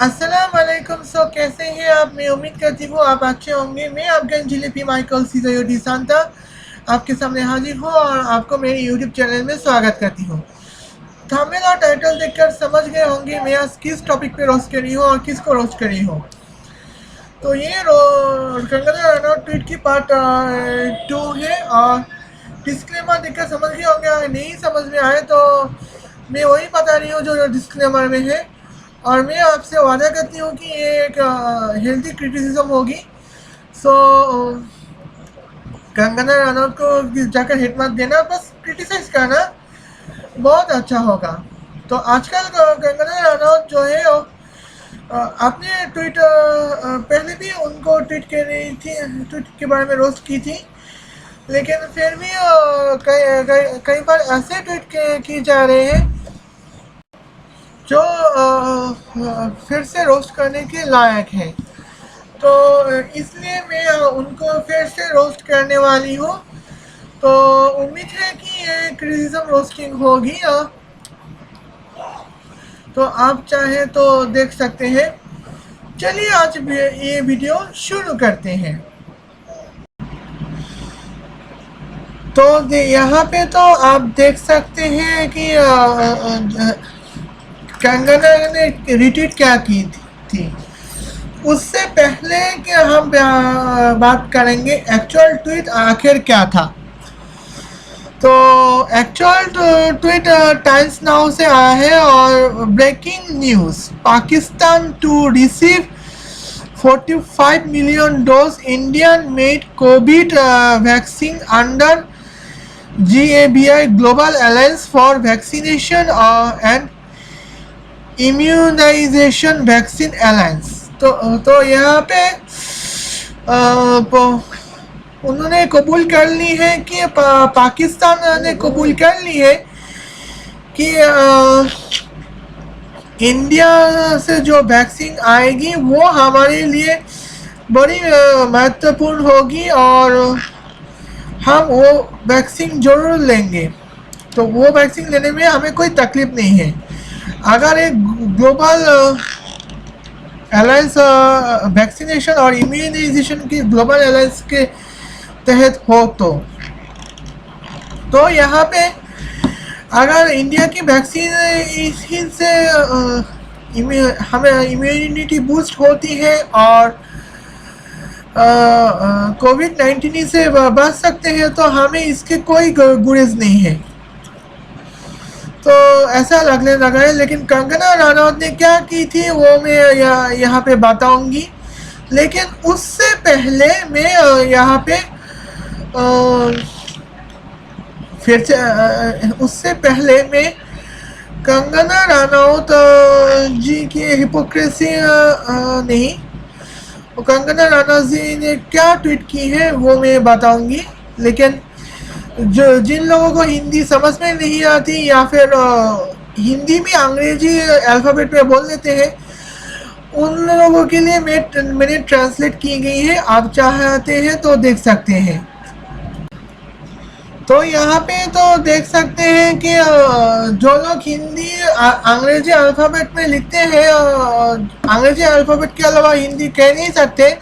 अस्सलाम वालेकुम। कैसे हैं आप? मैं उम्मीद करती हूँ आप अच्छे होंगे। मैं अफगान जिलेबी माइकल सीजयोडी सांता आपके सामने हाजिर हूँ और आपको मेरे यूट्यूब चैनल में स्वागत करती हूँ। थंबनेल और टाइटल देखकर समझ गए होंगे मैं आज किस टॉपिक पे रोस्ट करी हूँ और किसको रोस्ट करी हूँ। तो ये कंगना रनौत ट्वीट की पार्ट 2 है और डिस्क्लेमर देखकर समझ गए होंगे। अगर नहीं समझ में आए तो मैं वही बता रही हूँ जो डिस्क्लेमर में है। और मैं आपसे वादा करती हूँ कि ये एक हेल्दी क्रिटिसिज्म होगी। सो कंगना रनौत को जाकर हिट मत देना, बस क्रिटिसाइज करना, बहुत अच्छा होगा। तो आजकल कंगना रनौत जो है आपने ट्वीट पहले भी उनको ट्वीट कर रही थी, ट्वीट के बारे में रोस्ट की थी, लेकिन फिर भी कई बार ऐसे ट्वीट किए जा रहे हैं जो फिर से रोस्ट करने के लायक है। तो इसलिए मैं उनको फिर से रोस्ट करने वाली हूँ। तो उम्मीद है कि ये क्रिटिसिज्म रोस्टिंग होगी। तो आप चाहे तो देख सकते हैं। चलिए आज ये वीडियो शुरू करते हैं। तो यहाँ पे तो आप देख सकते हैं कि कंगना ने रिट्वीट क्या की थी। उससे पहले कि हम बात करेंगे एक्चुअल ट्वीट आखिर क्या था। तो एक्चुअल ट्वीट टाइम्स नाउ से आया है और breaking news, Pakistan to receive 45 million dose Indian made covid vaccine under GAVI global alliance for vaccination and immunization vaccine alliance. तो यहाँ पे उन्होंने कबूल कर ली है कि पाकिस्तान ने कबूल कर ली है कि इंडिया से जो वैक्सीन आएगी वो हमारे लिए बड़ी महत्वपूर्ण होगी और हम वो वैक्सीन ज़रूर लेंगे। तो वो वैक्सीन लेने में हमें कोई तकलीफ नहीं है। अगर एक ग्लोबल अलायंस वैक्सीनेशन और इम्यूनाइजेशन की ग्लोबल अलायंस के तहत हो तो यहाँ पे अगर इंडिया की वैक्सीन से हमें इम्यूनिटी बूस्ट होती है और कोविड-19 से बच सकते हैं तो हमें इसके कोई गुरेज नहीं है। तो ऐसा लगने लगा है। लेकिन कंगना रनौत ने क्या की थी वो मैं यहाँ पे बताऊंगी। लेकिन उससे पहले मैं यहाँ पे फिर से उससे पहले मैं कंगना रनौत जी की हिपोक्रेसी नहीं, कंगना रनौत जी ने क्या ट्वीट की है वो मैं बताऊंगी। लेकिन जो जिन लोगों को हिंदी समझ में नहीं आती या फिर हिंदी में अंग्रेजी अल्फ़ाबेट में बोल लेते हैं, उन लोगों के लिए मैंने ट्रांसलेट की गई है। आप चाहते हैं तो देख सकते हैं। तो यहाँ पे तो देख सकते हैं कि जो लोग हिंदी अंग्रेजी अल्फ़ाबेट में लिखते हैं, अंग्रेजी अल्फ़ाबेट के अलावा हिंदी कह नहीं सकते,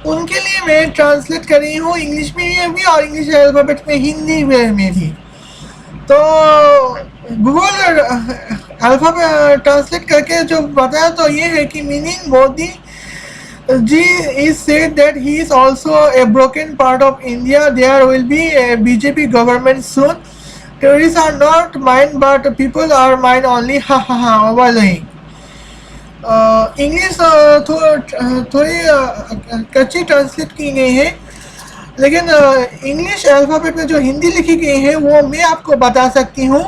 उनके लिए मैं ट्रांसलेट कर रही हूँ इंग्लिश में भी और इंग्लिश अल्फ़ाबेट में हिंदी में भी। तो गूगल अल्फ़ाबेट ट्रांसलेट करके जो बताया तो ये है कि meaning Modi G is said that he is also a broken part of India. There will be a BJP government soon. Terrorists are not mine, but people are mine only. Ha ha ha. Overlaying. English थोड़ी कच्ची translate की गई है, लेकिन English alphabet में जो हिंदी लिखी गई है वो मैं आपको बता सकती हूँ।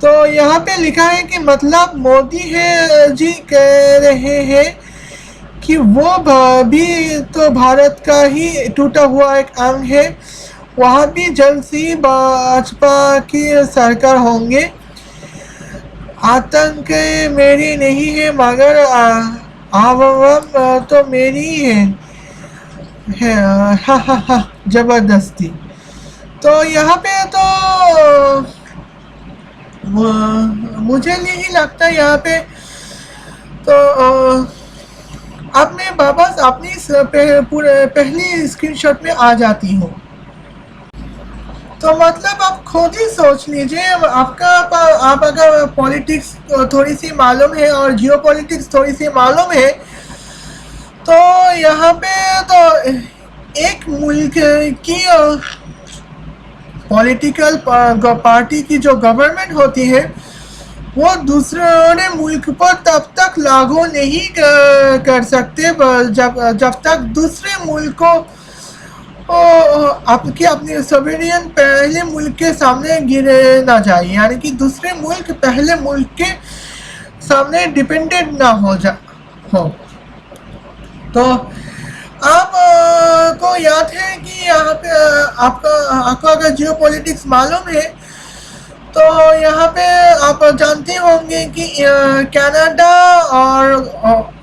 तो यहाँ पे लिखा है कि मतलब मोदी है जी कह रहे हैं कि वो भी तो भारत का ही टूटा हुआ एक अंग है। वहाँ भी जल्द सी भाजपा की सरकार होंगे। आतंक मेरी नहीं है मगर आवाम तो मेरी है। हा हा हा जबरदस्ती। तो यहाँ पे तो मुझे नहीं लगता यहाँ पे तो अब मैं वापस अपनी पहली स्क्रीनशॉट में आ जाती हूँ। तो मतलब आप खुद ही सोच लीजिए, आप अगर पॉलिटिक्स थोड़ी सी मालूम है और जियो पॉलिटिक्स थोड़ी सी मालूम है, तो यहाँ पे तो एक मुल्क की पॉलिटिकल पार्टी की जो गवर्नमेंट होती है, वो दूसरे मुल्क पर तब तक लागू नहीं कर सकते जब तक दूसरे मुल्क को आपकी अपनी सोवेरियन पहले मुल्क के सामने गिरे ना जाए, यानी कि दूसरे मुल्क पहले मुल्क के सामने डिपेंडेंट ना हो। तो आप को याद है कि यहाँ पे आपको अगर जियो पॉलिटिक्स मालूम है, तो यहाँ पे आप जानते होंगे कि कनाडा और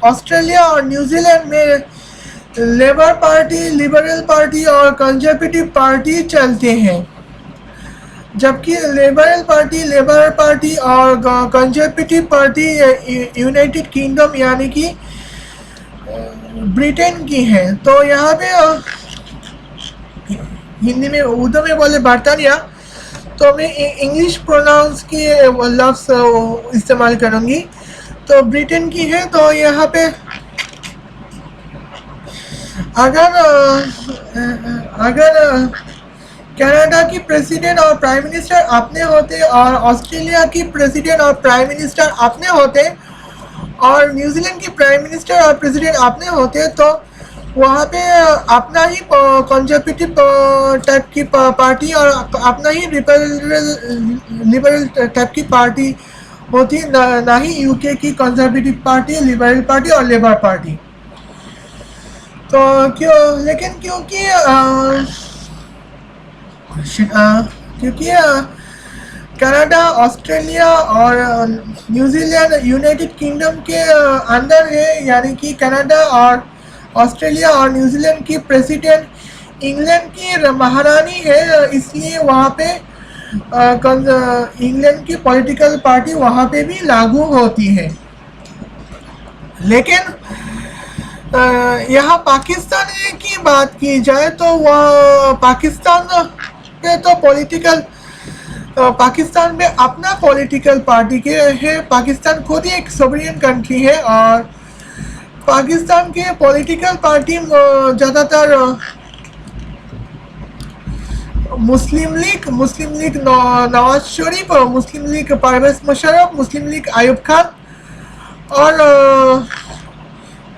ऑस्ट्रेलिया और न्यूजीलैंड में लेबर पार्टी, लिबरल पार्टी और कंजर्वेटिव पार्टी चलते हैं, जबकि लेबर पार्टी और कंजर्वेटिव पार्टी यूनाइटेड किंगडम यानी कि ब्रिटेन की है। तो यहाँ पे हिंदी में उर्दू में बोले बर्तानिया, तो मैं इंग्लिश प्रोनाउंस की लफ्ज़ इस्तेमाल करूँगी। तो ब्रिटेन की है। तो यहाँ पे अगर कनाडा की प्रेसिडेंट और प्राइम मिनिस्टर अपने होते और ऑस्ट्रेलिया की प्रेसिडेंट और प्राइम मिनिस्टर अपने होते और न्यूजीलैंड की प्राइम मिनिस्टर और प्रेसिडेंट अपने होते, तो वहाँ पे अपना ही कंजर्वेटिव टाइप की पार्टी और अपना ही लिबरल टाइप की पार्टी होती, ना ही यूके की कंजर्वेटिव पार्टी, लिबरल पार्टी और लेबर पार्टी। तो लेकिन क्योंकि कनाडा, ऑस्ट्रेलिया और न्यूजीलैंड यूनाइटेड किंगडम के अंदर है, यानी कि कनाडा और ऑस्ट्रेलिया और न्यूजीलैंड की प्रेसिडेंट इंग्लैंड की महारानी है, इसलिए वहाँ पे इंग्लैंड की पॉलिटिकल पार्टी वहाँ पे भी लागू होती है। लेकिन यहाँ पाकिस्तान की बात की जाए तो वह पाकिस्तान पे तो पाकिस्तान में अपना पॉलिटिकल पार्टी के है। पाकिस्तान खुद ही एक सोवरेन कंट्री है और पाकिस्तान के पॉलिटिकल पार्टी ज़्यादातर मुस्लिम लीग नवाज शरीफ, मुस्लिम लीग परवेज मुशर्रफ, मुस्लिम लीग आयुब खान और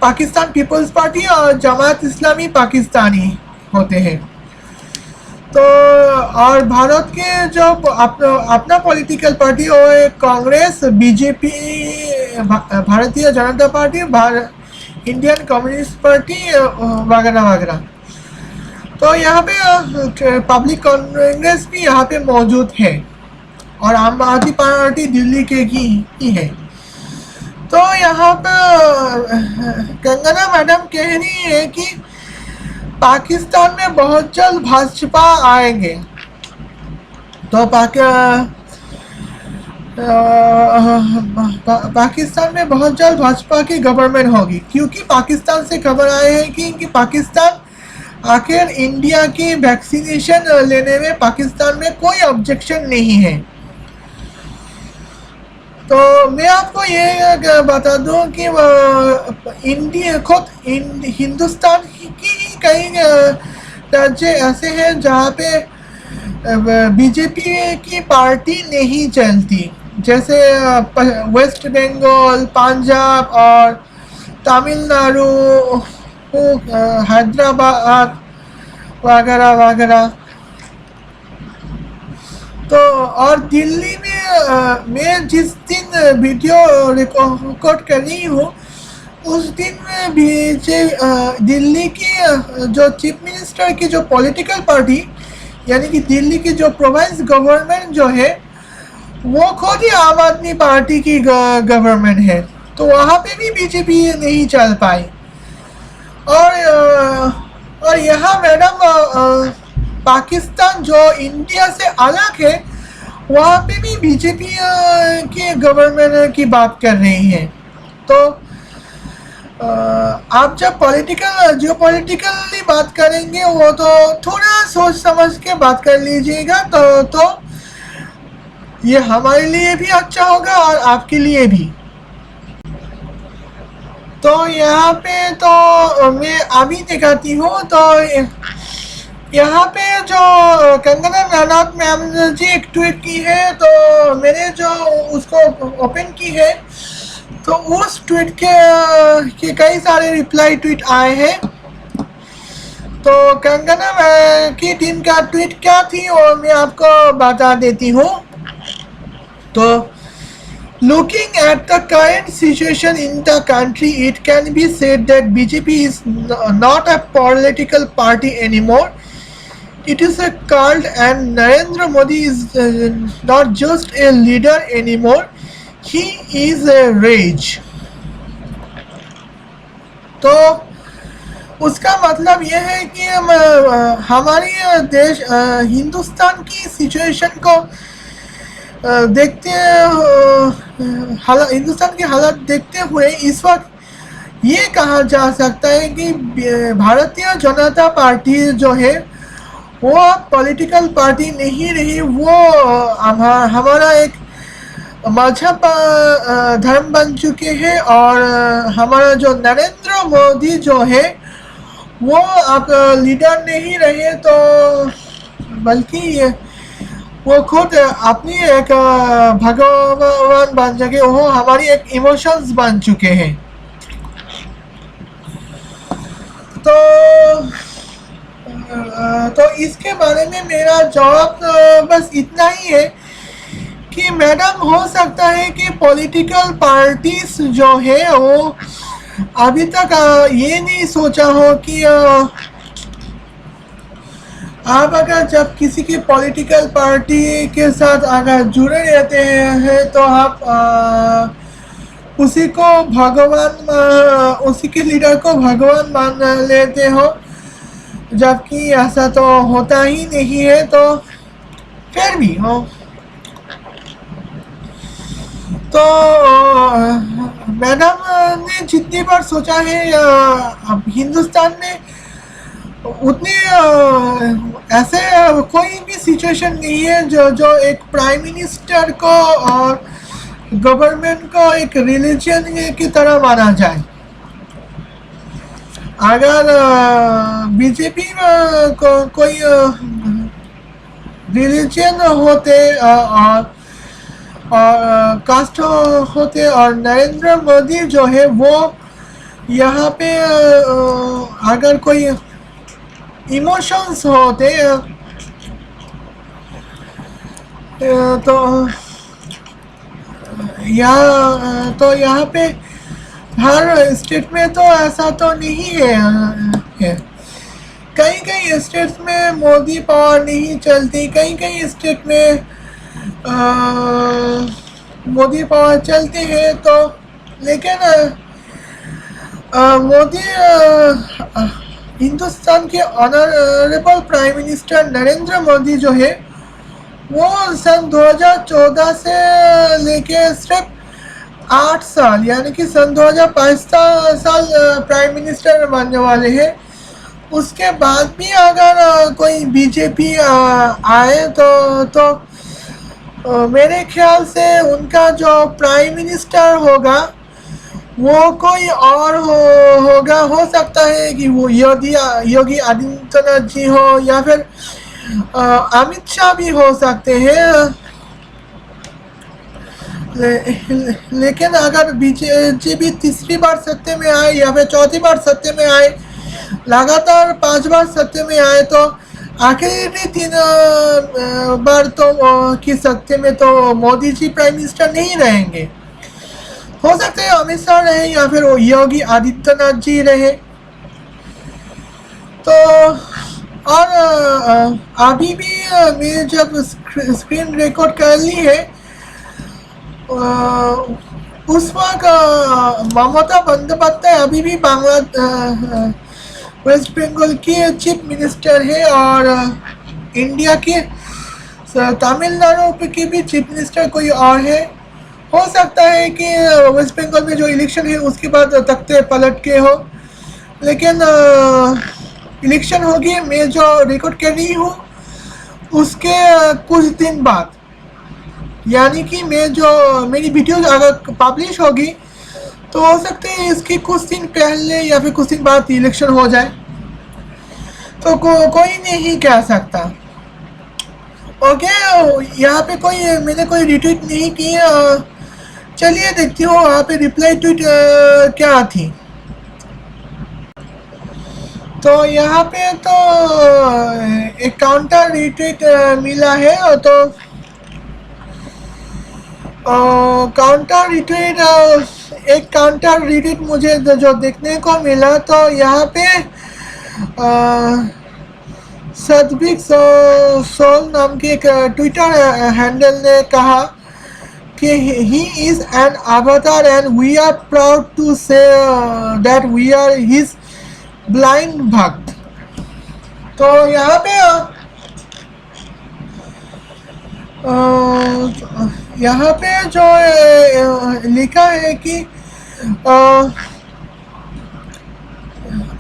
पाकिस्तान पीपल्स पार्टी और जमात इस्लामी पाकिस्तानी होते हैं। तो और भारत के जो अपना पॉलिटिकल पार्टी वो है Congress, BJP, Bharatiya Janata party, Indian communist party वगैरह वगैरह। तो यहाँ पे पब्लिक कांग्रेस भी यहाँ पे मौजूद है और आम आदमी पार्टी दिल्ली के की है। तो यहाँ पे कंगना मैडम कह रही है कि पाकिस्तान में बहुत जल्द भाजपा आएंगे। तो पाकिस्तान में बहुत जल्द भाजपा की गवर्नमेंट होगी, क्योंकि पाकिस्तान से खबर आए हैं कि पाकिस्तान आखिर इंडिया की वैक्सीनेशन लेने में पाकिस्तान में कोई ऑब्जेक्शन नहीं है। तो मैं आपको ये बता दूं कि इंडिया खुद हिंदुस्तान की कई राज्य ऐसे हैं जहाँ पे बीजेपी की पार्टी नहीं चलती, जैसे वेस्ट बंगाल, पंजाब और तमिलनाडु, हैदराबाद वगैरह वगैरह। तो और दिल्ली में मैं जिस दिन वीडियो रिकॉर्ड कर रही हूँ उस दिन में भी दिल्ली की जो चीफ मिनिस्टर की जो पॉलिटिकल पार्टी, यानी कि दिल्ली की जो प्रोविंस गवर्नमेंट जो है वो खुद ही आम आदमी पार्टी की गवर्नमेंट है। तो वहाँ पे भी बीजेपी नहीं चल पाई। और यहाँ मैडम पाकिस्तान जो इंडिया से अलग है वहाँ पे भी बीजेपी के गवर्नमेंट की बात कर रही है। तो आप जब जियो पॉलिटिकली बात करेंगे वो तो थोड़ा सोच समझ के बात कर लीजिएगा, तो ये हमारे लिए भी अच्छा होगा और आपके लिए भी। तो यहाँ पे तो मैं अभी दिखाती हूँ, तो यहाँ पे जो कंगना रनौत मैम जी एक ट्वीट की है, तो मैंने जो उसको ओपन की है, तो उस ट्वीट के कई सारे रिप्लाई ट्वीट आए हैं। तो कंगना की टीम का ट्वीट क्या थी और मैं आपको बता देती हूँ। तो looking at the current situation in the country, it can be said that BJP is not a political party anymore. It is a cult, and Narendra Modi is not just a leader anymore. He is a rage. तो उसका मतलब यह है कि हमारी देश हिंदुस्तान की situation को देखते हिंदुस्तान की हालत देखते हुए इस वक्त ये कहा जा सकता है कि भारतीय जनता पार्टी जो है वो पॉलिटिकल पार्टी नहीं रही, वो हमारा एक मजहब धर्म बन चुके हैं। और हमारा जो नरेंद्र मोदी जो है वो अब लीडर नहीं रहे, तो बल्कि वो खुद अपनी एक भगवान बन चुके, वो हमारी एक इमोशंस बन चुके हैं। तो इसके बारे में मेरा जवाब बस इतना ही है कि मैडम, हो सकता है कि पॉलिटिकल पार्टीज जो है वो अभी तक ये नहीं सोचा हो कि आप अगर जब किसी की पॉलिटिकल पार्टी के साथ अगर जुड़े रहते हैं तो आप उसी को भगवान, उसी के लीडर को भगवान मान लेते हो, जबकि ऐसा तो होता ही नहीं है। तो फिर भी हो तो मैडम ने जितनी बार सोचा है अब हिंदुस्तान में उतनी ऐसे कोई भी सिचुएशन नहीं है जो एक प्राइम मिनिस्टर को और गवर्नमेंट को एक रिलीजन की तरह माना जाए। अगर बीजेपी को कोई रिलीजन होते और कास्ट होते और नरेंद्र मोदी जो है वो यहाँ पे अगर कोई इमोशंस होते तो यहाँ पे हर स्टेट में तो ऐसा तो नहीं है। कई स्टेट्स में मोदी पावर नहीं चलती, कई स्टेट में मोदी पावर चलते हैं। तो लेकिन मोदी हिंदुस्तान के honourable prime minister Narendra Modi जो है वो सन 2014 से लेके सिर्फ 8 साल यानी कि सन 2005 साल प्राइम मिनिस्टर बनने वाले हैं। उसके बाद भी अगर कोई बीजेपी आए तो मेरे ख्याल से उनका जो प्राइम मिनिस्टर होगा वो कोई और होगा। हो सकता है कि वो योगी आदित्यनाथ जी हो या फिर अमित शाह भी हो सकते हैं। लेकिन अगर बीजेपी तीसरी बार सत्ते में आए या फिर चौथी बार सत्ते में आए, लगातार 5 बार सत्ते में आए, तो आखिरी 3 बार तो की सत्ते में तो मोदी जी प्राइम मिनिस्टर नहीं रहेंगे। हो सकते हैं अमित शाह रहे या फिर योगी आदित्यनाथ जी रहे। तो और अभी भी मैंने जब स्क्रीन रिकॉर्ड कर ली है उस वक्त ममता बंदोपाध्याय अभी भी वेस्ट बंगाल की चीफ मिनिस्टर है और इंडिया के तमिलनाडु के भी चीफ मिनिस्टर कोई और है। हो सकता है कि वेस्ट बंगाल में जो इलेक्शन है उसके बाद तख्ते पलट के हो, लेकिन इलेक्शन होगी, मैं जो रिकॉर्ड कर रही हूँ उसके कुछ दिन बाद, यानी कि मैं जो मेरी वीडियो अगर पब्लिश होगी तो हो सकते हैं इसके कुछ दिन पहले या फिर कुछ दिन बाद इलेक्शन हो जाए, तो कोई नहीं कह सकता। ओके, यहाँ पे मैंने कोई रिट्वीट नहीं की। चलिए देखती हूँ वहाँ पे रिप्लाई ट्वीट क्या थी। तो यहाँ पे तो एक काउंटर रिट्वीट मिला है, तो काउंटर रिट्वीट एक काउंटर रिट्वीट मुझे जो देखने को मिला, तो यहाँ पे सदबिक सोल नाम के एक ट्विटर हैंडल ने कहा कि he is an avatar and we are proud to say that we are his blind भक्त। तो यहाँ पे जो लिखा है कि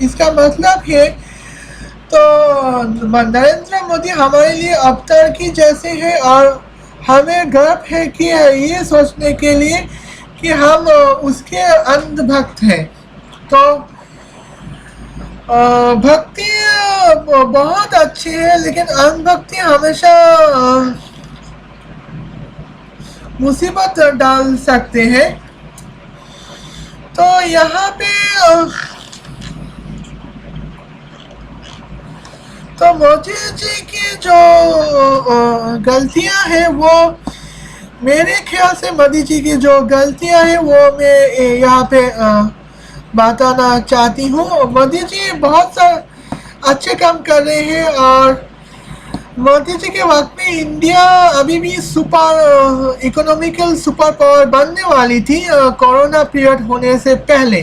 इसका मतलब है, तो नरेंद्र मोदी हमारे लिए अवतार की जैसे है और हमें गर्व है कि ये सोचने के लिए कि हम उसके अंधभक्त हैं। तो भक्ति बहुत अच्छी है, लेकिन अंधभक्ति हमेशा मुसीबत डाल सकते हैं। तो यहाँ पे तो मोदी जी की जो गलतियां हैं, वो मेरे ख्याल से मोदी जी की जो गलतियां हैं वो मैं यहाँ पे बताना चाहती हूँ। मोदी जी बहुत अच्छे काम कर रहे हैं, और मोदी जी के वक्त में इंडिया अभी भी इकोनॉमिकल सुपर पावर बनने वाली थी कोरोना पीरियड होने से पहले,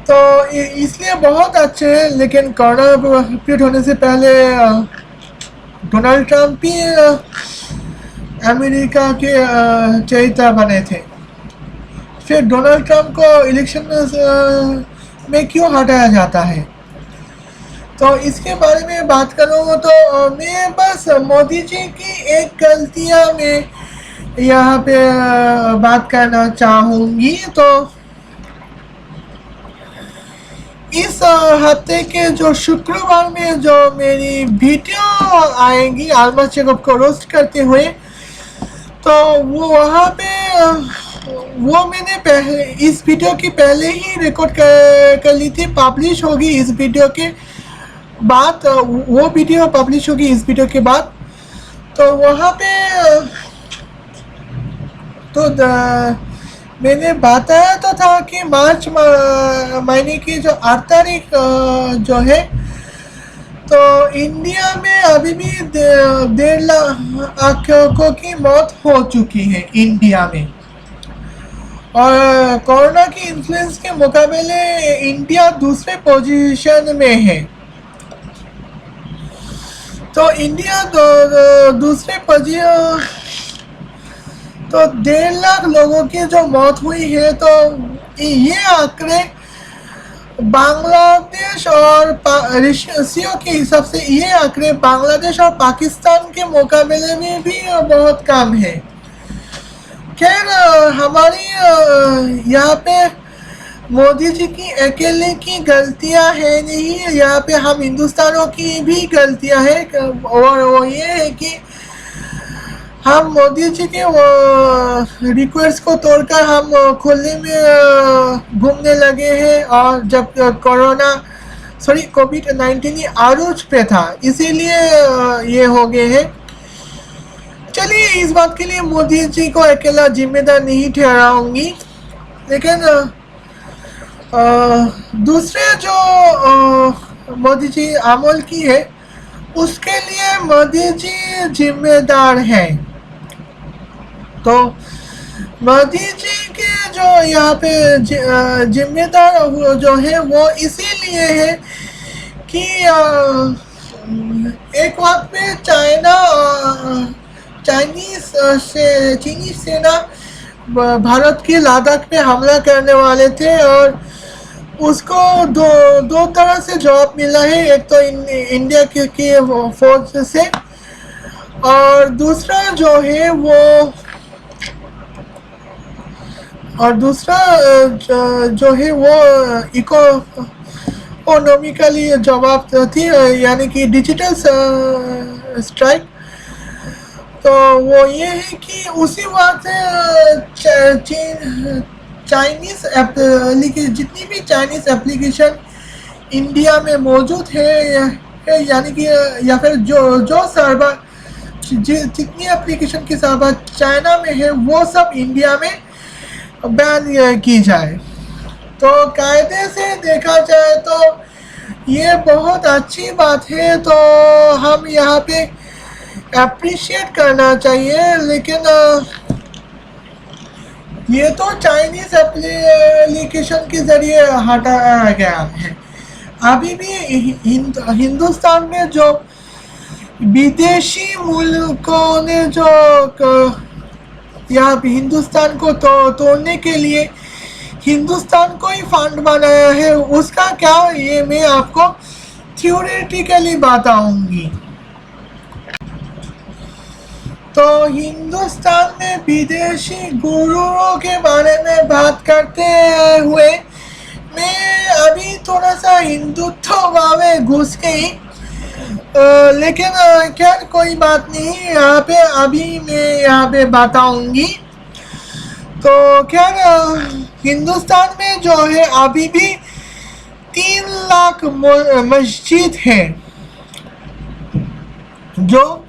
तो इसलिए बहुत अच्छे हैं। लेकिन कोरोना पीरियड होने से पहले डोनाल्ड ट्रंप भी अमेरिका के चेता बने थे। फिर डोनाल्ड ट्रंप को इलेक्शन में क्यों हटाया जाता है, तो इसके बारे में बात करूँ तो मैं बस मोदी जी की एक गलतियाँ में यहाँ पे बात करना चाहूँगी। तो इस हफ्ते के जो शुक्रवार में जो मेरी वीडियो आएंगी आलमा चेकअप को रोस्ट करते हुए, तो वो वहाँ पे वो मैंने पहले इस वीडियो की पहले ही रिकॉर्ड कर ली थी। पब्लिश होगी इस वीडियो के बाद, वो वीडियो पब्लिश होगी इस वीडियो के बाद। तो वहाँ पे तो मैंने बताया तो था कि मार्च महीने की जो 8 तारीख जो है, तो इंडिया में अभी भी 1.5 लाख लोगों की मौत हो चुकी है इंडिया में, और कोरोना की इन्फ्लुएंस के मुकाबले इंडिया दूसरे पोजीशन में है। तो इंडिया दूसरे पोजीशन, तो 1.5 लाख लोगों की जो मौत हुई है, तो ये आंकड़े बांग्लादेश और रेशियो के हिसाब से ये आंकड़े बांग्लादेश और पाकिस्तान के मुकाबले में भी बहुत कम है। खैर, हमारी यहाँ पे मोदी जी की अकेले की गलतियाँ है नहीं, यहाँ पे हम हिंदुस्तानों की भी गलतियाँ हैं, और वो ये है कि हम मोदी जी के रिक्वेस्ट को तोड़कर हम खुले में घूमने लगे हैं, और जब कोविड-19 आरूज पे था, इसीलिए ये हो गए हैं। चलिए, इस बात के लिए मोदी जी को अकेला जिम्मेदार नहीं ठहराऊंगी, लेकिन दूसरे जो मोदी जी अमल की है उसके लिए मोदी जी जिम्मेदार हैं। तो मोदी जी के जो यहाँ पे जिम्मेदार जो है वो इसीलिए है कि एक वक्त में चाइना चीनी सेना भारत की लद्दाख पे हमला करने वाले थे, और उसको दो दो तरह से जवाब मिला है। एक तो इंडिया की फौज से, और दूसरा जो है वो इकोनॉमिकली जवाब थी, यानी कि डिजिटल स्ट्राइक। तो वो ये है कि उसी वक्त चाइनीज एप्लीकेशन, जितनी भी चाइनीज एप्लीकेशन इंडिया में मौजूद है, यानी कि या फिर जो सर्वर, जितनी एप्लीकेशन की सर्वर चाइना में है, वो सब इंडिया में बैन की जाए। तो कायदे से देखा जाए तो ये बहुत अच्छी बात है, तो हम यहाँ पे अप्रिशिएट करना चाहिए। लेकिन ये तो चाइनीज एप्लीकेशन के जरिए हटाया गया है। अभी भी हिंदुस्तान में जो विदेशी मुल्कों ने जो यहाँ हिंदुस्तान को तोड़ने के लिए हिंदुस्तान को ही फंड बनाया है, उसका क्या, ये मैं आपको थ्योरेटिकली बताऊंगी। तो हिंदुस्तान में विदेशी गुरुओं के बारे में बात करते हुए मैं अभी थोड़ा सा हिंदुत्व में घुस गई, लेकिन क्या कोई बात नहीं, यहाँ पे अभी मैं यहाँ पे बताऊंगी। तो क्या हिंदुस्तान में जो है अभी भी 3 लाख मस्जिद है, जो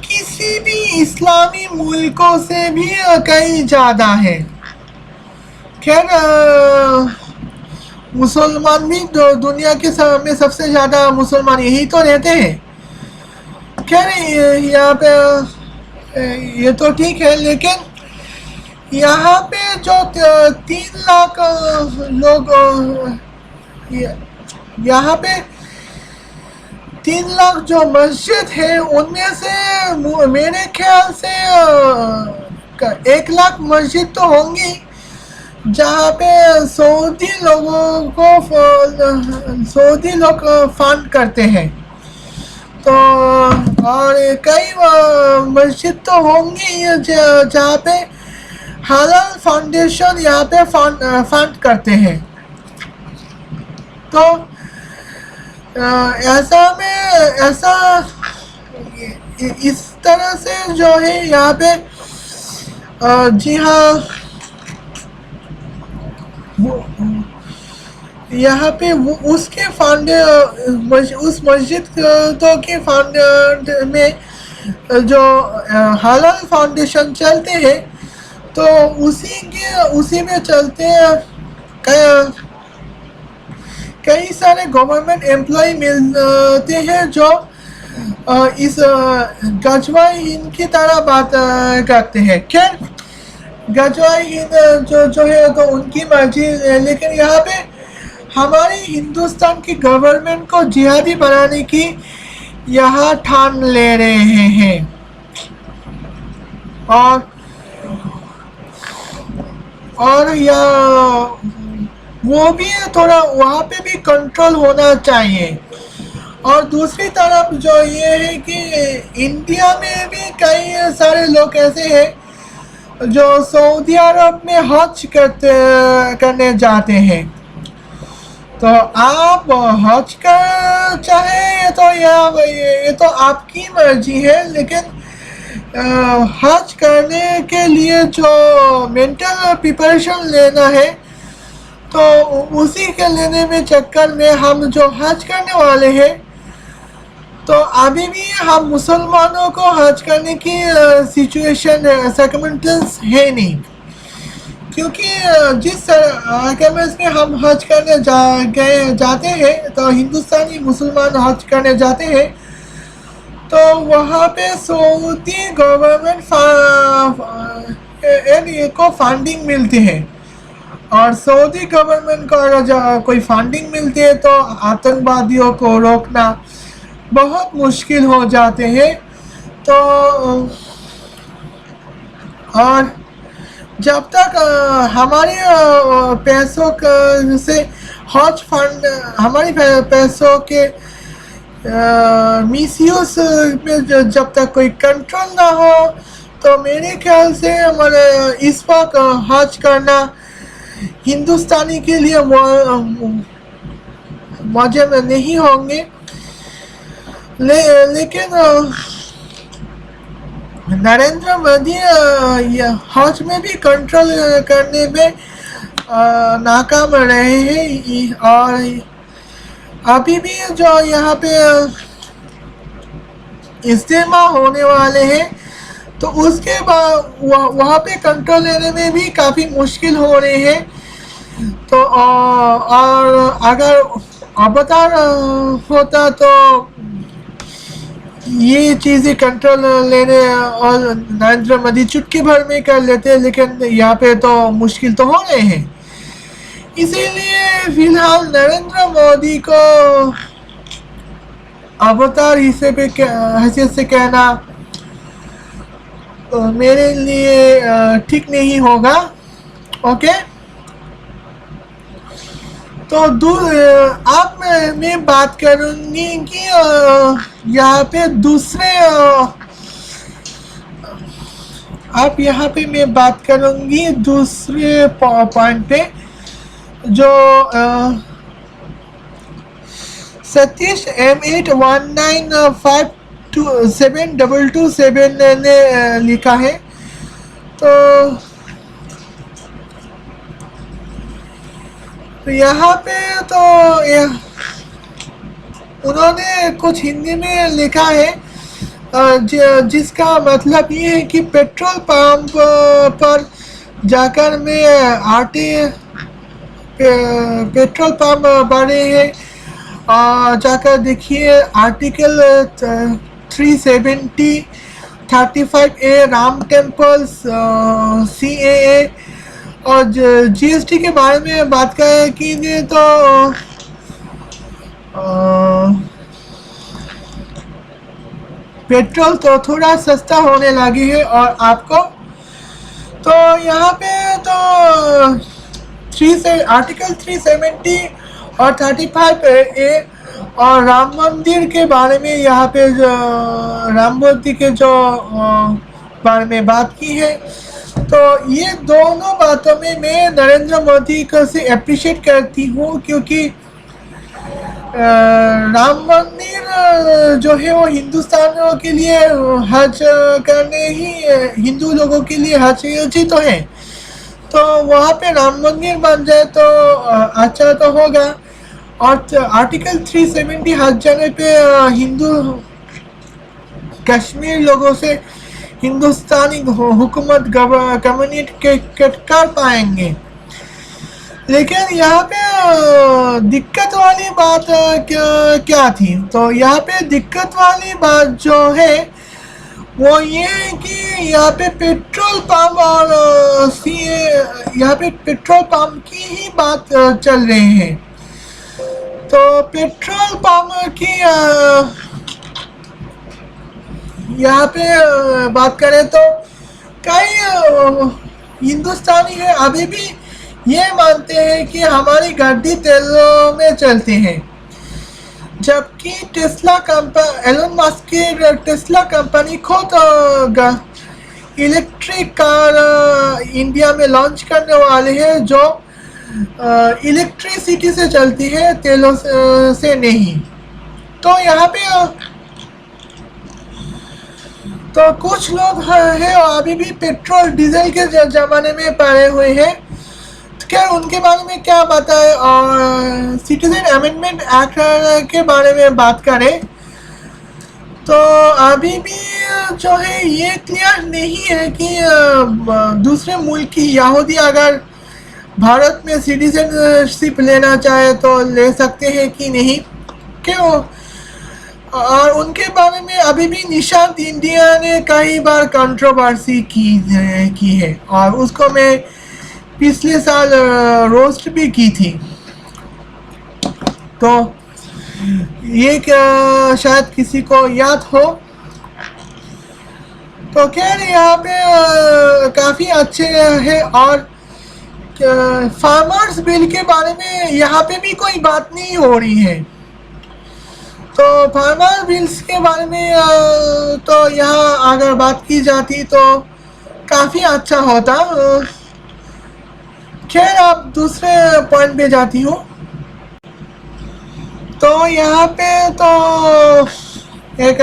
किसी भी इस्लामी मुल्कों से भी कहीं ज़्यादा है। खैर मुसलमान भी दुनिया के में सबसे ज़्यादा मुसलमान यही तो रहते हैं। खैर यहाँ पे ये तो ठीक है, लेकिन यहाँ पे जो 3 लाख लोग, यहाँ पे 3 लाख जो मस्जिद है, उनमें से मेरे ख्याल से 1 लाख मस्जिद तो होंगी जहाँ पे सऊदी लोग फंड करते हैं। तो और कई मस्जिद तो होंगी जहाँ पे हलाल फाउंडेशन यहाँ पे फंड करते हैं। तो ऐसा इस तरह से जो है यहाँ पे जी हाँ, यहाँ पे उसके उस मस्जिद तो के फाउंड में जो हलाल फाउंडेशन चलते हैं, तो उसी में चलते कई सारे गवर्नमेंट एम्प्लॉय मिलते हैं जो इस गजवाई हिंद की तरह बात करते हैं। खैर गजवाई हिंद जो है तो उनकी मर्जी, लेकिन यहाँ पे हमारे हिंदुस्तान की गवर्नमेंट को जिहादी बनाने की यहाँ ठान ले रहे हैं। और वो भी थोड़ा वहाँ पे भी कंट्रोल होना चाहिए। और दूसरी तरफ जो ये है कि इंडिया में भी कई सारे लोग ऐसे हैं जो सऊदी अरब में हज करने जाते हैं। तो आप हज कर चाहे तो ये तो आपकी मर्जी है, लेकिन हज करने के लिए जो मेंटल प्रिपरेशन लेना है, तो उसी के लेने में चक्कर में हम जो हज करने वाले हैं, तो अभी भी हम मुसलमानों को हज करने की सिचुएशन सर्कमस्टेंस है नहीं, क्योंकि जिस सर्कमस्टेंस में हम हज करने जाते हैं, तो हिंदुस्तानी मुसलमान हज करने जाते हैं, तो वहाँ पे सऊदी गवर्नमेंट को फंडिंग मिलती है। और सऊदी गवर्नमेंट को अगर कोई फंडिंग मिलती है तो आतंकवादियों को रोकना बहुत मुश्किल हो जाते हैं। तो और जब तक हमारे पैसों से हज फंड हमारी पैसों के मिसयूज में जब तक कोई कंट्रोल ना हो, तो मेरे ख्याल से हमारे इस वक्त हज करना हिंदुस्तानी के लिए मजे में नहीं होंगे। लेकिन नरेंद्र मोदी हज में भी कंट्रोल करने में नाकाम रहे हैं। और अभी भी जो यहाँ पे इज्तिमा होने वाले हैं, तो उसके बाद वहाँ पे कंट्रोल लेने में भी काफ़ी मुश्किल हो रहे हैं। तो और अगर अवतार होता तो ये चीज़ें कंट्रोल लेने और नरेंद्र मोदी चुटकी भर में कर लेते, लेकिन यहाँ पे तो मुश्किल तो हो रहे हैं। इसीलिए फिलहाल नरेंद्र मोदी को अवतार हैसियत से कहना मेरे लिए ठीक नहीं होगा। ओके, तो आप मैं बात करूंगी कि यहाँ पे दूसरे आप यहाँ पे मैं बात करूंगी दूसरे पॉइंट पे, जो सतीश M81952722 ने लिखा है। तो यहाँ पे तो उन्होंने कुछ हिंदी में लिखा है, जिसका मतलब ये है कि पेट्रोल पंप पर जाकर में पेट्रोल पंप बने हैं, जाकर देखिए article 370 35A Ram temples CAA और GST के बारे में बात करें कि तो पेट्रोल तो थोड़ा सस्ता होने लगी है। और आपको तो यहाँ पे तो आर्टिकल 370 और 35A और राम मंदिर के बारे में यहाँ पे राम मंदिर के जो बारे में बात की है। तो ये दोनों बातों में मैं नरेंद्र मोदी को से अप्रिशिएट करती हूँ, क्योंकि राम मंदिर जो है वो हिंदुस्तानियों के लिए हज करने ही हिंदू लोगों के लिए हज ही तो है। तो वहाँ पे राम मंदिर बन जाए तो अच्छा तो होगा। और आर्टिकल 370 हज जाने पे हिंदू कश्मीर लोगों से हिंदुस्तानी हुकूमत कम्युनिटी कर पाएंगे। लेकिन यहाँ पे दिक्कत वाली बात क्या थी? तो यहाँ पे दिक्कत वाली बात जो है वो ये है कि यहाँ पे पेट्रोल पंप और यहाँ पे पेट्रोल पंप की ही बात चल रही है। तो पेट्रोल पंप की यहाँ पे बात करें तो कई हिंदुस्तानी है अभी भी ये मानते हैं कि हमारी गाड़ी तेलों में चलती है, जबकि एलन मस्क की टेस्ला कंपनी खुद इलेक्ट्रिक कार इंडिया में लॉन्च करने वाले हैं, जो इलेक्ट्रिसिटी से चलती है, तेलों से नहीं। तो यहाँ पे तो कुछ लोग हैं अभी भी पेट्रोल डीजल के ज़माने में पड़े हुए हैं। तो क्या उनके बारे में क्या बताएं? और सिटीजन अमेंडमेंट एक्ट के बारे में बात करें तो अभी भी जो है ये क्लियर नहीं है कि दूसरे मुल्क की यहूदी अगर भारत में सिटीजनशिप लेना चाहे तो ले सकते हैं कि नहीं, क्यों? और उनके बारे में अभी भी निशांत इंडिया ने कई बार कंट्रोवर्सी की है और उसको मैं पिछले साल रोस्ट भी की थी। तो ये क्या शायद किसी को याद हो। तो खैर यहाँ पे काफ़ी अच्छे है। और फार्मर्स बिल के बारे में यहाँ पे भी कोई बात नहीं हो रही है। तो फार्मर बिल्स के बारे में तो यहाँ अगर बात की जाती तो काफ़ी अच्छा होता। खैर आप दूसरे पॉइंट पे जाती हो। तो यहाँ पे तो एक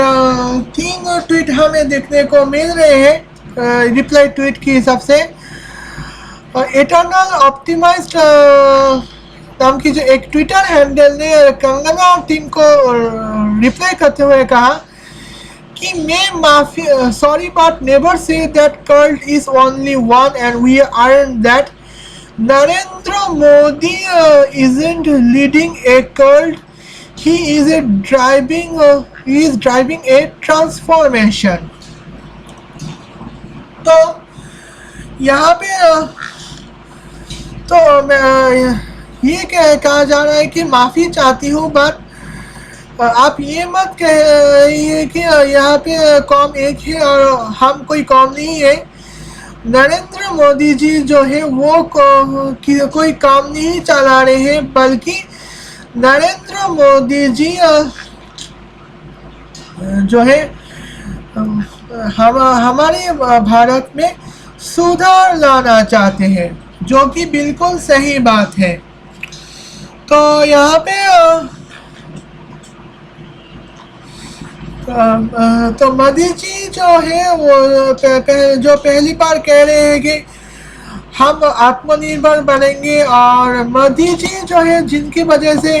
3 ट्वीट हमें देखने को मिल रहे हैं रिप्लाई ट्वीट के हिसाब से। इटर्नल ऑप्टिमाइज्ड नाम की जो एक ट्विटर हैंडल ने कंगना टीम को रिप्लाई करते हुए कहा कि मैं माफी sorry but never say that cult is only one and we earn that Narendra Modi isn't leading a cult, he is driving a transformation। तो यहाँ पे तो ये कहा जा रहा है कि माफ़ी चाहती हूँ, बट आप ये मत कहिए कि यहाँ पे कौम एक है और हम कोई कौम नहीं है। नरेंद्र मोदी जी जो है वो कोई काम नहीं चला रहे हैं, बल्कि नरेंद्र मोदी जी जो है हमारे भारत में सुधार लाना चाहते हैं, जो कि बिल्कुल सही बात है। तो यहाँ पे तो मोदी जी जो है वो जो पहली बार कह रहे हैं कि हम आत्मनिर्भर बनेंगे, और मोदी जी जो है जिनकी वजह से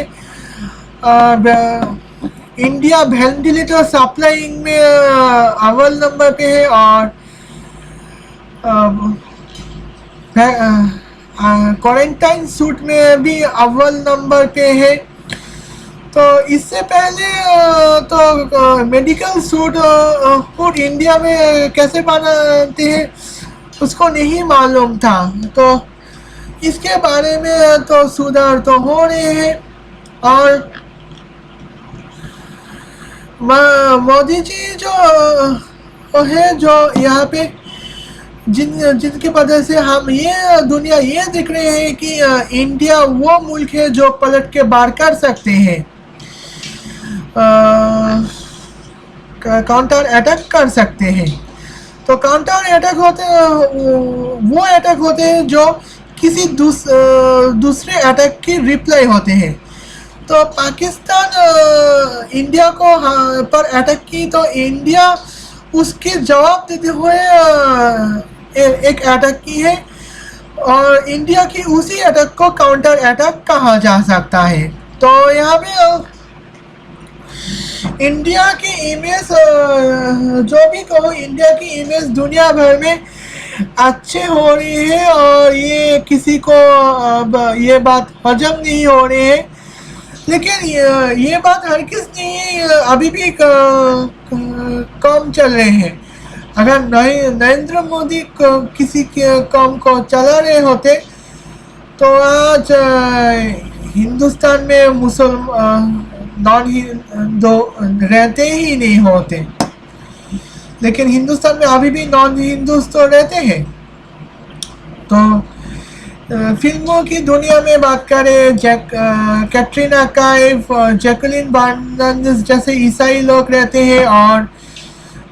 इंडिया वेंटिलेटर सप्लाइंग में अव्वल नंबर पे है और क्वारंटाइन सूट में भी अव्वल नंबर पे है। तो इससे पहले तो मेडिकल सूट इंडिया में कैसे बनाते हैं उसको नहीं मालूम था। तो इसके बारे में तो सुधार तो हो रहे हैं, और मोदी जी जो है जो यहाँ पे जिनकी वजह से हम ये दुनिया ये देख रहे हैं कि इंडिया वो मुल्क है जो पलट के बाहर कर सकते हैं, काउंटर अटैक कर सकते हैं। तो काउंटर अटैक वो अटैक होते हैं जो किसी दूसरे अटैक की रिप्लाई होते हैं। तो पाकिस्तान इंडिया को पर अटैक की, तो इंडिया उसके जवाब देते हुए एक अटैक की है, और इंडिया की उसी अटैक को काउंटर अटैक कहा जा सकता है। तो यहाँ पे इंडिया की इमेज जो भी कहो, इंडिया की इमेज दुनिया भर में अच्छे हो रही है, और ये किसी को अब ये बात हजम नहीं हो रही है। लेकिन ये बात हर किस नहीं अभी भी कम चल रहे हैं। अगर नरेंद्र मोदी किसी के काम को चला रहे होते तो आज हिंदुस्तान में मुसलमान नॉन हिंदू रहते ही नहीं होते। लेकिन हिंदुस्तान में अभी भी नॉन हिंदूज तो रहते हैं। तो फिल्मों की दुनिया में बात करें, कैटरीना कैफ, जैकलिन फर्नांडिस जैसे ईसाई लोग रहते हैं, और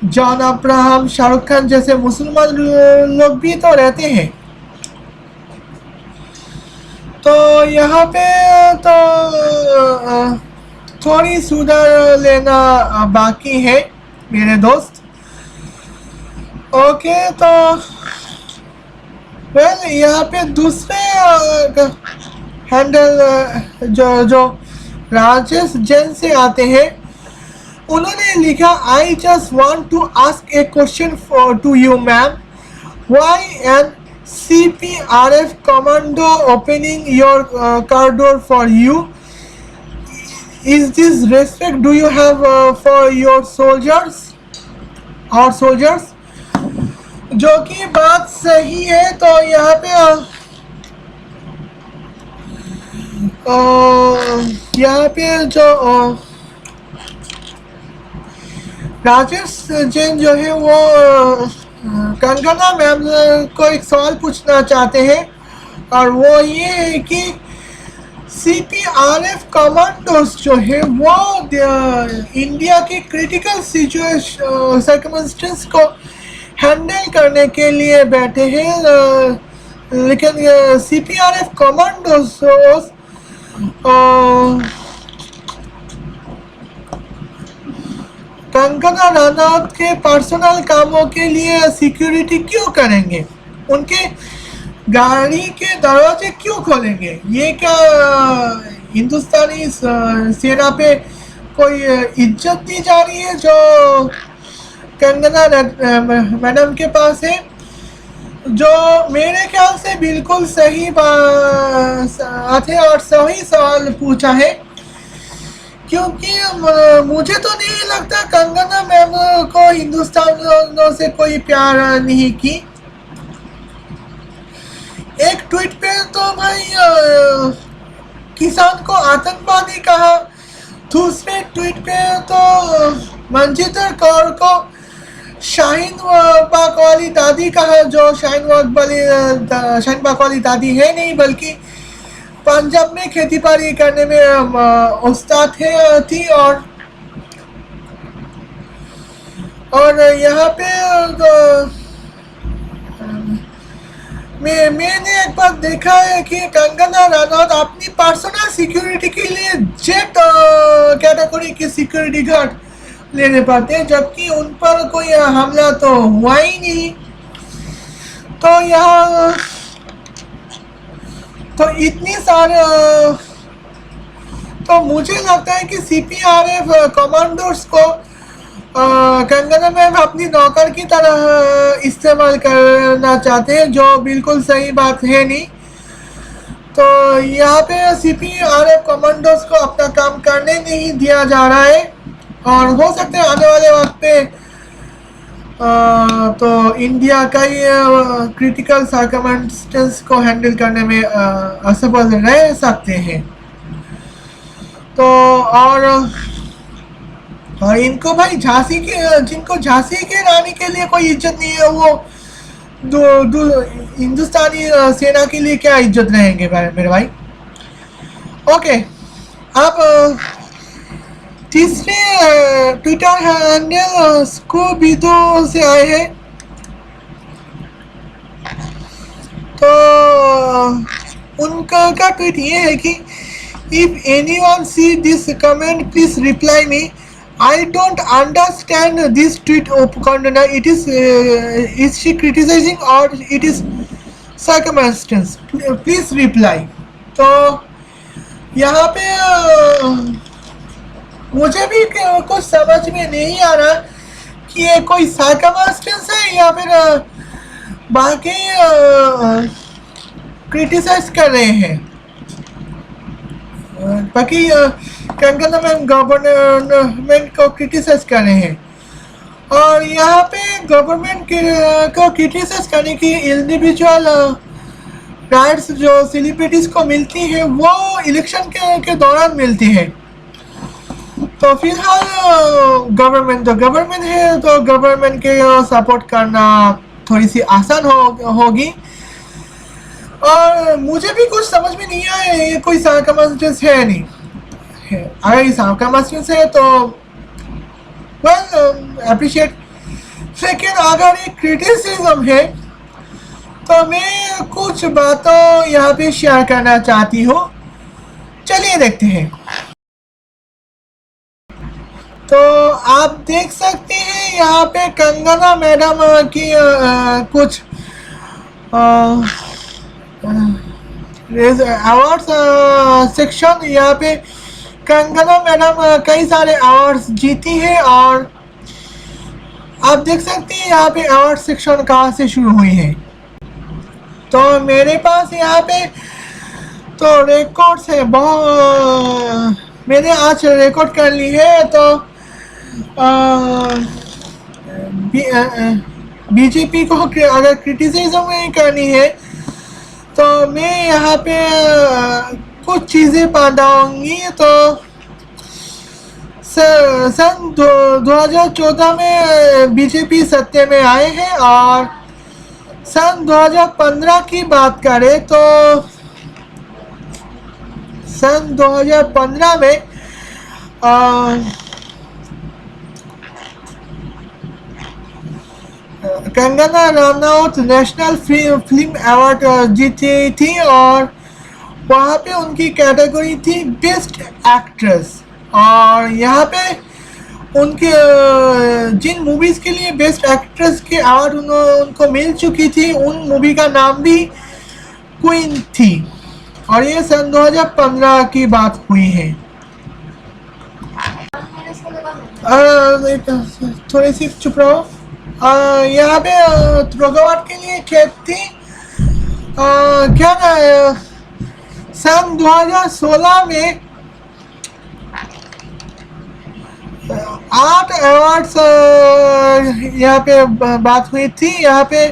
जॉन अब्राहम, शाहरुख खान जैसे मुसलमान लोग भी तो रहते हैं। तो यहाँ पे तो थोड़ी सुधार लेना बाकी है मेरे दोस्त। ओके, तो यहाँ पे दूसरे हैंडल जो राजेश जैन से आते हैं, उन्होंने लिखा, I just want to ask a question to you ma'am, why an CPRF commando opening your car door for you? Is this respect do you have for your soldiers? Our soldiers? जो कि बात सही है। तो यहाँ पे यहाँ पे जो राजेश जैन जो है वो कंगना मैम को एक सवाल पूछना चाहते हैं, और वो ये है कि सीपीआरएफ कमांडोज जो है वो इंडिया की क्रिटिकल सिचुएशन सर्कमस्टेंस को हैंडल करने के लिए बैठे हैं, लेकिन सीपीआरएफ कमांडोज कंगना रनौत के पर्सनल कामों के लिए सिक्योरिटी क्यों करेंगे, उनके गाड़ी के दरवाजे क्यों खोलेंगे? ये क्या हिंदुस्तानी सेना पे कोई इज्जत दी जा रही है जो कंगना मैडम के पास है? जो मेरे ख्याल से बिल्कुल सही बात है और सही सवाल पूछा है, क्योंकि मुझे तो नहीं लगता कंगना मैम को हिंदुस्तानियों से कोई प्यार नहीं की। एक ट्वीट पे तो भाई किसान को आतंकवादी कहा, दूसरे ट्वीट पे तो मंजिंदर कौर को शाहीन बाग वाली दादी कहा, जो शाहीन बाग वाली दादी है नहीं, बल्कि पंजाब में खेती बाड़ी करने में उस्ताद थी। और यहाँ पे मैंने एक बार देखा है कि कंगना रनौत अपनी पर्सनल सिक्योरिटी के लिए जेट कैटेगरी की सिक्योरिटी गार्ड लेने पाते हैं, जबकि उन पर कोई हमला तो हुआ ही नहीं। तो यहाँ तो इतनी सारे तो मुझे लगता है कि सीपीआरएफ कमांडोज को कंगना मैम अपनी नौकर की तरह इस्तेमाल करना चाहते हैं, जो बिल्कुल सही बात है नहीं। तो यहाँ पे सीपीआरएफ कमांडोज को अपना काम करने नहीं दिया जा रहा है, और हो सकता है आने वाले वक्त पे तो इंडिया का ही क्रिटिकल सर्कमस्टेंस को हैंडल करने में असफल रह सकते हैं। तो और इनको भाई जिनको झांसी के रानी के लिए कोई इज्जत नहीं है, वो हिंदुस्तानी सेना के लिए क्या इज्जत रहेंगे मेरे भाई। ओके, आप तीसरे ट्विटर हैंडल स्कूबिदो से आए हैं। तो उनका का ट्वीट ये है कि if anyone see this comment please reply me, I don't understand this tweet of Kandana. Is she criticizing or it is circumstance? Please reply. तो यहाँ पे मुझे भी कुछ समझ में नहीं आ रहा कि ये कोई सर्कमस्टेंस है या फिर बाकी क्रिटिसाइज कर रहे हैं। बाकी कंगना मैम गवर्नमेंट को क्रिटिसाइज कर रहे हैं, और यहाँ पे गवर्नमेंट को क्रिटिसाइज करने की इंडिविजुअल राइट्स जो सेलिब्रिटीज को मिलती है वो इलेक्शन के दौरान मिलती है। तो फिलहाल गवर्नमेंट है, तो गवर्नमेंट के सपोर्ट करना थोड़ी सी आसान होगी। और मुझे भी कुछ समझ में नहीं आया, ये कोई सर्कमस्टेंस है नहीं है। अगर ये सर्कमस्टेंस है तो वेल अप्रिशिएट, लेकिन अगर ये क्रिटिसिज्म है तो मैं कुछ बातों यहाँ पे शेयर करना चाहती हूँ। चलिए देखते हैं। तो आप देख सकते हैं यहाँ पे कंगना मैडम की कुछ अवार्ड्स सेक्शन, यहाँ पे कंगना मैडम कई सारे अवार्ड्स जीती है, और आप देख सकते हैं यहाँ पे अवार्ड सेक्शन कहाँ से शुरू हुई है। तो मेरे पास यहाँ पे तो रिकॉर्ड्स है, बहुत मैंने आज रिकॉर्ड कर ली है। तो बीजेपी को अगर क्रिटिसिज्म करनी है तो मैं यहाँ पे कुछ चीज़ें बताऊंगी। तो सन 2014 में बीजेपी सत्ता में आए हैं। और सन 2015 की बात करें तो सन 2015 में Kangana Ranaut national film award जीती थी और वहाँ पे उनकी कैटेगरी थी बेस्ट एक्ट्रेस। और यहाँ पे उनके जिन मूवीज के लिए बेस्ट एक्ट्रेस के अवार्ड उनको मिल चुकी थी, उन मूवी का नाम भी क्वीन थी। और ये सन 2015 की बात हुई है। थोड़ी सी चुप रहो। यहाँ पे रोगावट के लिए खेत थी। क्या ना सन 2016 में 8 अवार्ड्स यहाँ पे बात हुई थी। यहाँ पे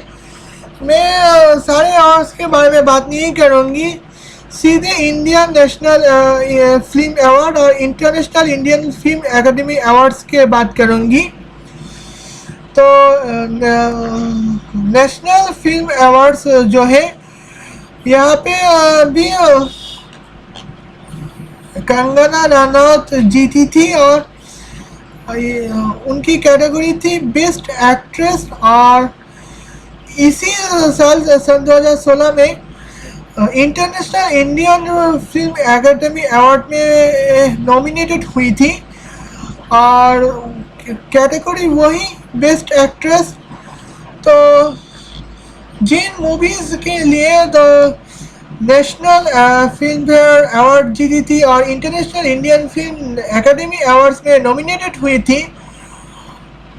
मैं सारे अवार्ड्स के बारे में बात नहीं करूँगी, सीधे इंडियन नेशनल फिल्म अवार्ड और international Indian film academy awards के बात करूँगी। तो नेशनल फिल्म अवार्ड्स जो है यहाँ पे भी कंगना रनौत जीती थी और उनकी कैटेगरी थी बेस्ट एक्ट्रेस। और इसी साल सन 2016 में international Indian film academy award में नॉमिनेटेड हुई थी और कैटेगरी वही बेस्ट एक्ट्रेस। तो जिन मूवीज़ के लिए तो नेशनल फिल्म फेयर अवार्ड जीती थी और international Indian film academy awards में नॉमिनेटेड हुई थी,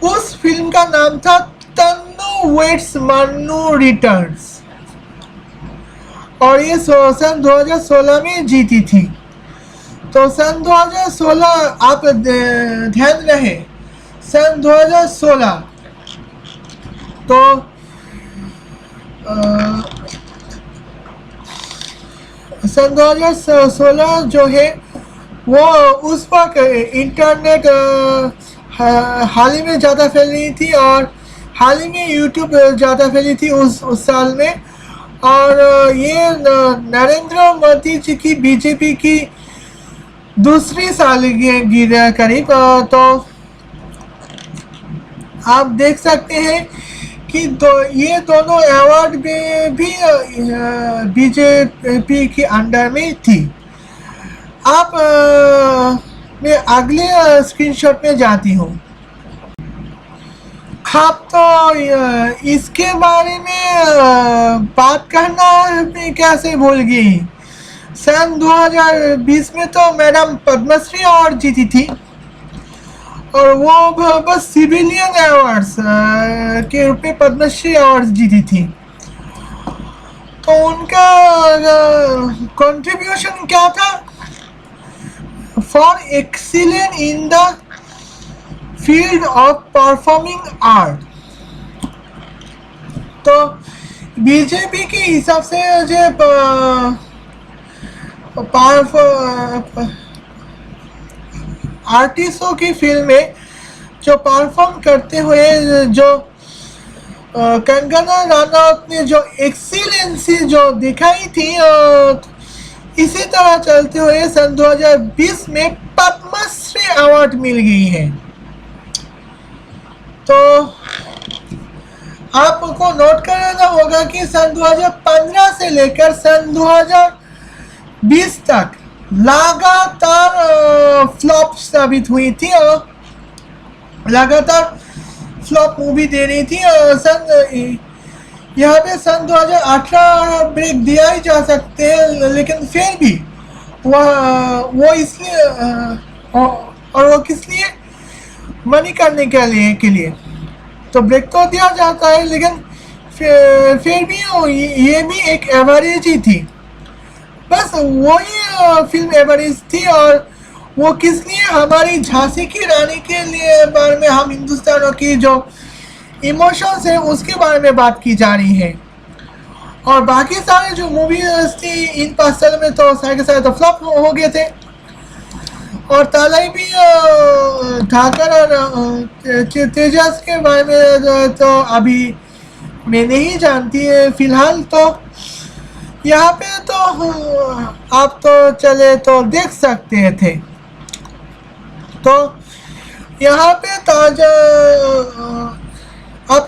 उस फिल्म का नाम था तन्नू वेट्स मन्नू रिटर्न्स और ये सन 2016 में जीती थी। तो सन 2016 आप ध्यान रहे, सन 2016 तो सन 2016 जो है वो उस वक्त इंटरनेट हाल ही में ज़्यादा फैल रही थी और हाल ही में यूट्यूब ज़्यादा फैली थी उस साल में। और ये नरेंद्र मोदी जी की बीजेपी की दूसरी सालगिरह करीब। तो आप देख सकते हैं कि ये दोनों अवार्ड में भी बीजेपी के अंडर में थी। आप मैं अगले स्क्रीनशॉट में जाती हूँ। आप तो इसके बारे में बात करना कैसे भूल गई। सन 2020 में तो मैडम पद्मश्री अवार्ड जीती थी और वो बस सिविलियन अवार्ड्स के रूप में पद्मश्री अवार्ड्स जीती थी। तो उनका कंट्रीब्यूशन क्या था? For excellence in the field of performing art. तो बीजेपी के हिसाब से जो आर्टिस्टों की फिल्में जो परफॉर्म करते हुए जो कंगना रनौत ने जो एक्सीलेंसी जो दिखाई थी, इसी तरह चलते हुए सन 2020 में पद्मश्री अवार्ड मिल गई है। तो आपको नोट करना होगा कि सन 2015 से लेकर सन 2020 तक लगातार फ्लॉप साबित हुई थी और लगातार फ्लॉप मूवी दे रही थी। यहाँ पे सन 2018 ब्रेक दिया ही जा सकते हैं, लेकिन फिर भी वो इसलिए और वो किस लिए मनी करने के लिए तो ब्रेक तो दिया जाता है, लेकिन फिर भी ये भी एक एवरेज ही थी। बस वही फिल्म एवरेज थी और वो किस लिए हमारी झांसी की रानी के लिए बारे में हम हिंदुस्तानियों की जो इमोशंस है उसके बारे में बात की जा रही है। और बाकी सारे जो मूवीज थी इन 5 साल में तो सारे के सारे तो फ्लॉप हो गए थे। और तालाई भी ठाकर और तेजस के बारे में तो अभी मैं नहीं जानती है फिलहाल। तो यहाँ पे तो आप तो चले तो देख सकते थे। तो यहाँ पे ताजा आप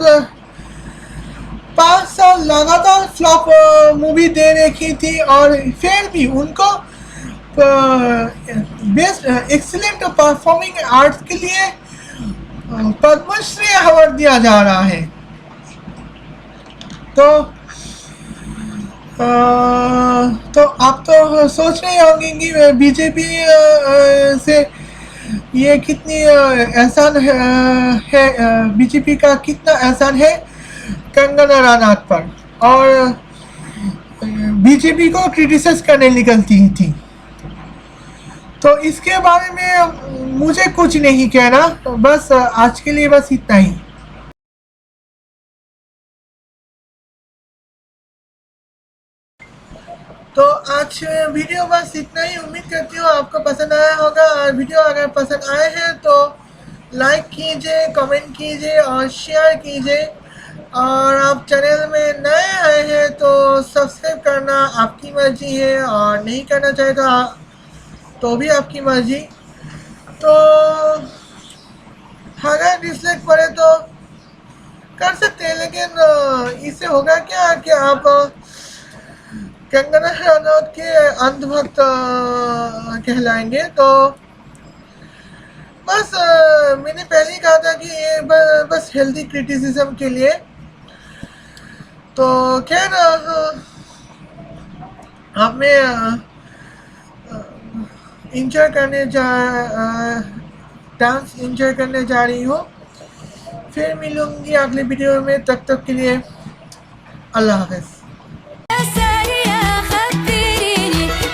5 साल लगातार फ्लॉप मूवी दे रखी थी और फिर भी उनको बेस्ट एक्सीलेंट परफॉर्मिंग आर्ट्स के लिए पद्मश्री अवार्ड दिया जा रहा है। तो आप तो सोच रहे होंगे कि बीजेपी से ये कितनी एहसान है बीजेपी का कितना एहसान है कंगना रनौत पर, और बीजेपी को क्रिटिसाइज करने निकलती थी। तो इसके बारे में मुझे कुछ नहीं कहना, बस आज के लिए बस इतना ही। तो आज वीडियो बस इतना ही। उम्मीद करती हूँ आपको पसंद आया होगा। और वीडियो अगर पसंद आए हैं तो लाइक कीजिए, कमेंट कीजिए और शेयर कीजिए। और आप चैनल में नए आए हैं तो सब्सक्राइब करना आपकी मर्जी है, और नहीं करना चाहे तो भी आपकी मर्जी। तो अगर डिसलाइक पड़े तो कर सकते हैं, लेकिन इससे होगा क्या कि आप कंगना रनौत के अंधभक्त कहलाएंगे। तो बस मैंने पहले ही कहा था कि ये बस हेल्दी क्रिटिसिज्म के लिए। तो खैर अब मैं इंजॉय करने डांस इंजॉय करने जा रही हूँ। फिर मिलूंगी अगले वीडियो में, तब तक के लिए अल्लाह हाफ़िज़।